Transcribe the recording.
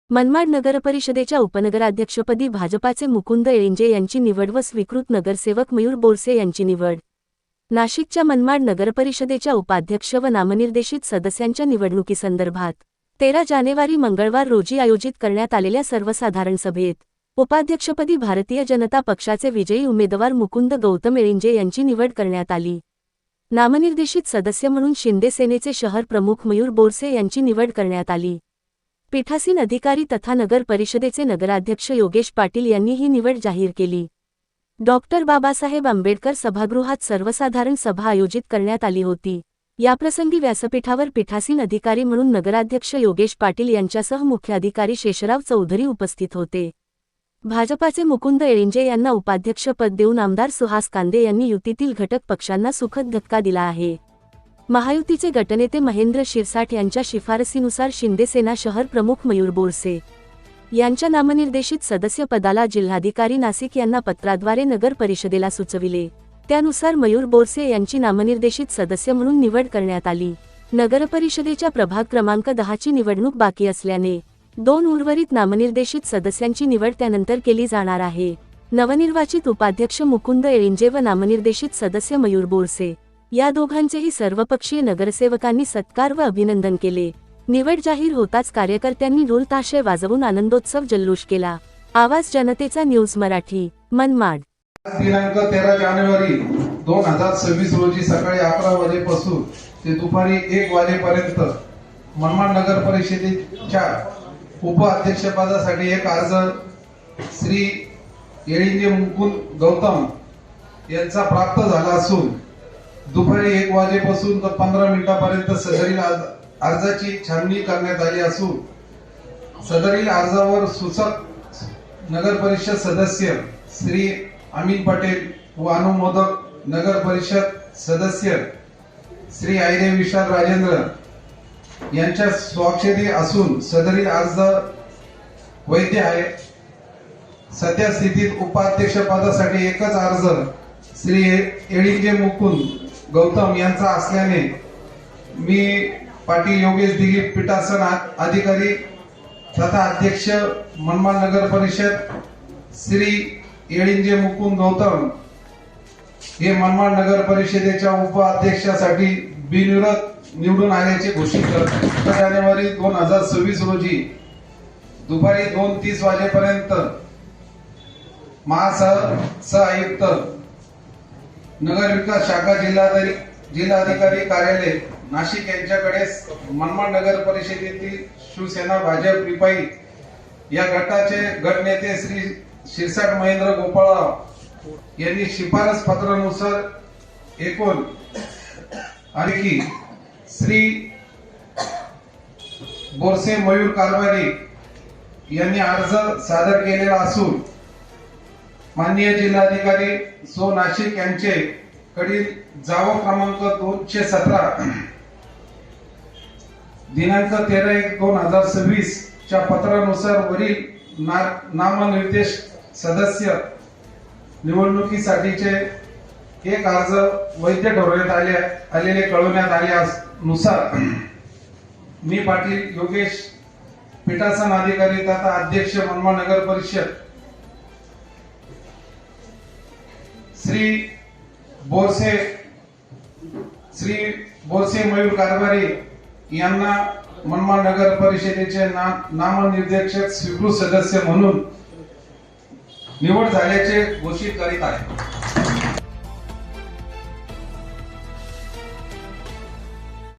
मनमाड नगरपरिषदेच्या उपनगराध्यक्षपदी भाजपाचे मुकुंद एळिंजे यांची निवड व स्वीकृत नगरसेवक मयूर बोरसे यांची निवड। नाशिकच्या मनमाड नगरपरिषदेच्या उपाध्यक्ष व नामनिर्देशित सदस्यांच्या निवडणुकीसंदर्भात 13 जानेवारी मंगळवार रोजी आयोजित करण्यात आलेल्या सर्वसाधारण सभेत उपाध्यक्षपदी भारतीय जनता पक्षाचे विजयी उमेदवार मुकुंद गौतम एळिंजे यांची निवड करण्यात आली। नामनिर्देशित सदस्य म्हणून शिंदे सेनेचे शहर प्रमुख मयूर बोरसे यांची निवड करण्यात आली। पीठासीन अधिकारी तथा नगर परिषदेचे नगराध्यक्ष योगेश पाटील यांनी ही निवड जाहीर केली। डॉक्टर बाबासाहेब आंबेडकर सभागृहात सर्वसाधारण सभा आयोजित करण्यात आली होती। याप्रसंगी व्यासपीठावर पीठासीन अधिकारी म्हणून नगराध्यक्ष योगेश पाटील यांच्यासह मुख्य अधिकारी शेषराव चौधरी उपस्थित होते। भाजपाचे मुकुंद एळिंजे यांना उपाध्यक्ष पद देऊन आमदार सुहास कांदे यांनी युतीतील घटक पक्षांना सुखद धक्का दिला आहे। महायुतीचे गटनेते महेंद्र शिरसाट यांच्या शिफारसीनुसार शिंदे सेना शहर प्रमुख मयूर बोरसे यांच्या नामनिर्देशित सदस्य पदाला जिल्हाधिकारी नाशिक यांना पत्राद्वारे नगर परिषदेला सुचविले। त्यानुसार मयूर बोरसे यांची नामनिर्देशित सदस्य म्हणून निवड करण्यात आली। नगरपरिषदेच्या प्रभाग क्रमांक 10 ची निवडणूक बाकी असल्याने 2 उर्वरित नामनिर्देशित सदस्यांची निवड त्यानंतर केली जाणार आहे। नवनिर्वाचित उपाध्यक्ष मुकुंद एळिंजे व नामनिर्देशित सदस्य मयूर बोरसे या दोघांचेही सर्वपक्षीय नगरसेवकांनी सत्कार व अभिनंदन केले। निवड जाहीर होताच कार्यकर्त्यांनी ढोल ताशे वाजवून आनंदोत्सव जल्लोष केला। आवाज जनतेचा न्यूज मराठी, मनमाड। दिनांक 13 जानेवारी 2026 रोजी सकाळी 11 वाजेपासून ते दुपारी 1 वाजेपर्यंत मनमाड नगर परिषदेच्या उपाध्यक्षपदासाठी एक अर्ज श्री एळिंजे मुकुंद गौतम यांचा प्राप्त झाला असून दुपारी 1 वाजेपासून तर 15 मिनिटांपर्यंत सदरील अर्जाची छाननी करण्यात आली असून सदरील अर्जावर सूचक नगर परिषद सदस्य श्री अमीन पटेल व अनुमोदक नगर परिषद सदस्य श्री आयरे विशाल राजेंद्र यांच्या स्वाक्षरी असून सदरील अर्ज वैध आहे। सध्या स्थितीत उपाध्यक्ष पदासाठी एकच अर्ज श्री एळिंजे मुकुंद गौतम यांचा असल्याने मी पाटील योगेश दिलीप पीठासन अधिकारी तथा अध्यक्ष मनमाड नगर परिषद श्री एळिंजे मुकुंद गौतम हे मनमाड नगर परिषदेच्या उपाध्यक्षासाठी बिनविरोध निवडून आल्याचे घोषित करतो। 13 जानेवारी 2026 रोजी दुपारी 2:30 वाजेपर्यंत सह आयुक्त नगर विकास शाखा जिल्हाधिकारी कार्यालय नाशिक यांच्याकडे मनमाड नगर परिषदेतील शिवसेना भाजप रिपाई या गटाचे गटनेते श्री शिरसाट महेंद्र गोपाळराव यांनी शिफारस पत्रानुसार एकूण आणखी श्री बोरसे मयूर कारभारी यांनी अर्ज सादर केलेला असून माननीय जिल्हाधिकारी सो नाशिक यांचे कडील जावा क्रमांक 217 दिनांक 13/1/2026 च्या पत्रानुसार वरील नामनिर्देश सदस्य निवडणुकीसाठीचे एक अर्ज वैध ठरवण्यात आलेले कळवण्यात आल्यानुसार मी पाटील योगेश पीठासन अधिकारी तथा अध्यक्ष मनमाड नगर परिषद श्री बोरसे मयूर कारभारी यांना मनमाड नगर परिषदेचे नामनिर्देशित स्वीकृत सदस्य म्हणून निवड झाल्याचे घोषित करीत आहे।